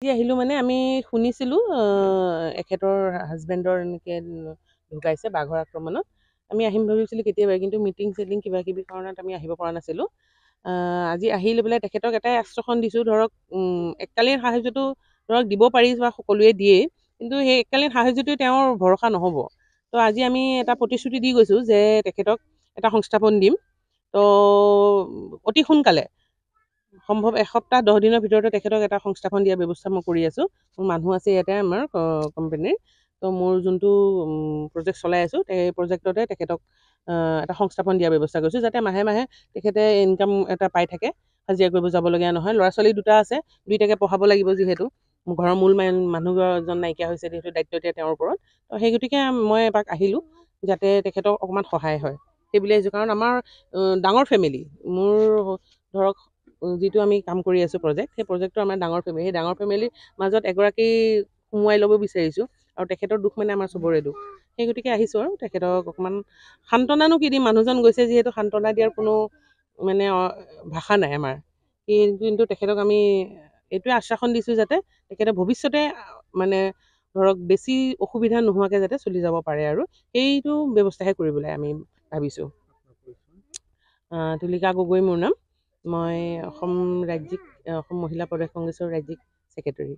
আজি আহিলোঁ মানে আমি শুনিছিলোঁ এখেতৰ হাজবেণ্ডৰ এনেকৈ ঢুকাইছে বাঘৰ আক্ৰমণত। আমি আহিম ভাবিছিলোঁ কেতিয়াবা, কিন্তু মিটিং চিটিং কিবা কিবি কাৰণত আমি আহিব পৰা নাছিলোঁ। আজি আহি লৈ পেলাই তেখেতক এটাই আশ্বাসন দিছোঁ, ধৰক এককালীন সাহাৰ্যটো ধৰক দিব পাৰি বা সকলোৱে দিয়েই, কিন্তু সেই এককালীন সাহাৰ্যটোৱে তেওঁৰ ভৰসা নহ'ব। তো আজি আমি এটা প্ৰতিশ্ৰুতি দি গৈছোঁ যে তেখেতক এটা সংস্থাপন দিম। তো অতি সোনকালে সম্ভৱ এসপ্তাহ 10 দিনৰ ভিতৰতে তেখেতক এটা সংস্থাপন দিয়াৰ ব্যৱস্থা মই কৰি আছোঁ। মোৰ মানুহ আছে ইয়াতে আমাৰ কোম্পানীৰ। তো মোৰ যোনটো প্ৰজেক্ট চলাই আছোঁ, সেই প্ৰজেক্টতে তেখেতক এটা সংস্থাপন দিয়াৰ ব্যৱস্থা কৰিছোঁ, যাতে মাহে মাহে তেখেতে ইনকাম এটা পাই থাকে, হাজিৰা কৰিব যাবলগীয়া নহয়। ল'ৰা ছোৱালী দুটা আছে, দুইটাকে পঢ়াব লাগিব, যিহেতু মোৰ ঘৰৰ মূল মানুহজন নাইকিয়া হৈছে, যিহেতু দায়িত্ব এতিয়া তেওঁৰ ওপৰত। তো সেই গতিকে মই এপাক আহিলোঁ, যাতে তেখেতক অকণমান সহায় হয় সেইবুলি আহিছোঁ। কাৰণ আমাৰ ডাঙৰ ফেমিলি, মোৰ ধৰক যিটো আমি কাম কৰি আছোঁ প্ৰজেক্ট, সেই প্ৰজেক্টটো আমাৰ ডাঙৰ ফেমিলি। সেই ডাঙৰ ফেমিলিৰ মাজত এগৰাকী সোমোৱাই ল'ব বিচাৰিছোঁ, আৰু তেখেতৰ দুখ মানে আমাৰ চবৰে দুখ। সেই গতিকে আহিছোঁ আৰু তেখেতক অকণমান সান্তনানো কি দিম, মানুহজন গৈছে যিহেতু সান্তনা দিয়াৰ কোনো মানে ভাষা নাই আমাৰ। কিন্তু তেখেতক আমি এইটোৱে আশ্বাসন দিছোঁ যাতে তেখেতে ভৱিষ্যতে মানে ধৰক বেছি অসুবিধা নোহোৱাকৈ যাতে চলি যাব পাৰে, আৰু সেইটো ব্যৱস্থাহে কৰিবলৈ আমি ভাবিছোঁ। তুলিকা গগৈ মোৰ নাম। মই অসম মহিলা প্ৰদেশ কংগ্ৰেছৰ ৰাজ্যিক ছেক্ৰেটেৰী।